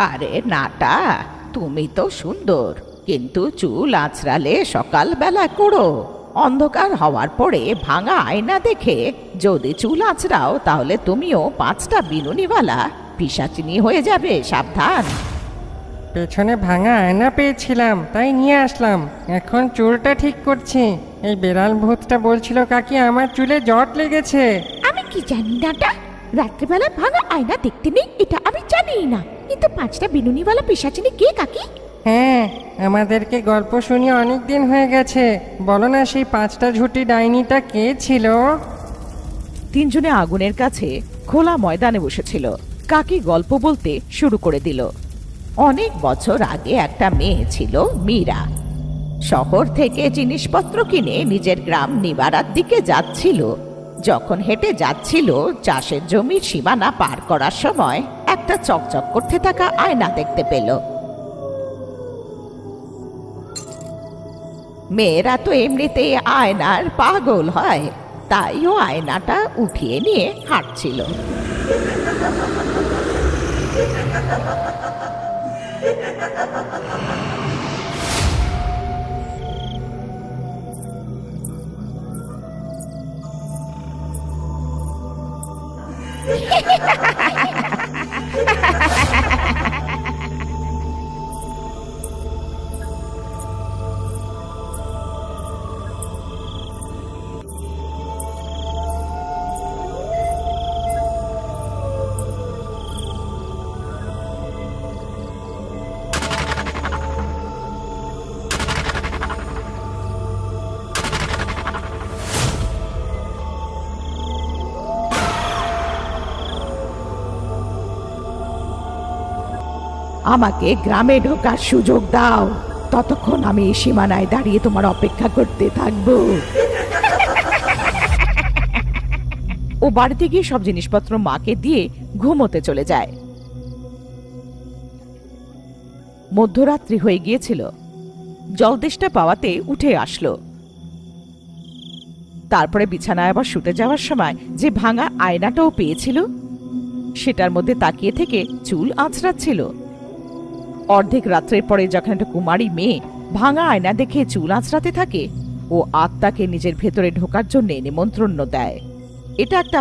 আরে নাটা, তুমি তো সুন্দর, কিন্তু চুল আঁচড়ালে সকালবেলা করো। অন্ধকার হওয়ার পরে ভাঙা আয়না দেখে যদি চুল আঁচড়াও তাহলে তুমিও 5টা বিনুনিওয়ালা পিশাচিনী হয়ে যাবে, সাবধান। পেছনে ভাঙা আয়না পেয়েছিলাম, তাই নিয়ে আসলাম। এখন চুলটা ঠিক করছি। এই বেড়াল ভূতটা বলছিল কাকি আমার চুলে জট লেগেছে। আমি কি জানি নাটা, রাত্রেবেলা ভাঙা আয়না দেখতে নেই এটা আমি জানি না, কিন্তু 5টা বিনুনিওয়ালা পিশাচিনী কে কাকি? হ্যাঁ, আমাদেরকে গল্প শুনিয়ে অনেক দিন হয়ে গেছে। বলো না সেই 5টা ঝুঁটি ডাইনিটা কে ছিল? তিনজনে আগুনের কাছে খোলা ময়দানে বসেছিল। কাকি গল্প বলতে শুরু করে দিল। অনেক বছর আগে একটা মেয়ে ছিল, মীরা। শহর থেকে জিনিসপত্র কিনে নিজের গ্রাম নিবারার দিকে যাচ্ছিল। যখন হেঁটে যাচ্ছিল, চাষের জমির সীমানা পার করার সময় একটা চকচক করতে থাকা আয়না দেখতে পেল। মেয়েরা তো এমনিতেই আয়নার পাগল হয়, তাই ও আয়নাটা উঠিয়ে নিয়ে হাঁটছিল। আমাকে গ্রামে ঢোকার সুযোগ দাও, ততক্ষণ আমি এই সীমানায় দাঁড়িয়ে তোমার অপেক্ষা করতে থাকবো। ও বাড়িতে গিয়ে সব জিনিসপত্র মাকে দিয়ে ঘুমোতে চলে যায়। মধ্যরাত্রি হয়ে গিয়েছিল। জলদেশটা পাওয়াতে উঠে আসলো। তারপরে বিছানায় আবার শুতে যাওয়ার সময় যে ভাঙা আয়নাটাও পেয়েছিল, সেটার মধ্যে তাকিয়ে থেকে চুল আঁচড়াচ্ছিল। অর্ধেক রাত্রের পরে যখন একটা কুমারী মেয়ে ভাঙা আয়না দেখে চুল আঁচড়াতে থাকে, ও আত্মাকে নিজের ভেতরে ঢোকার জন্য নিমন্ত্রণ দেয়। এটা একটা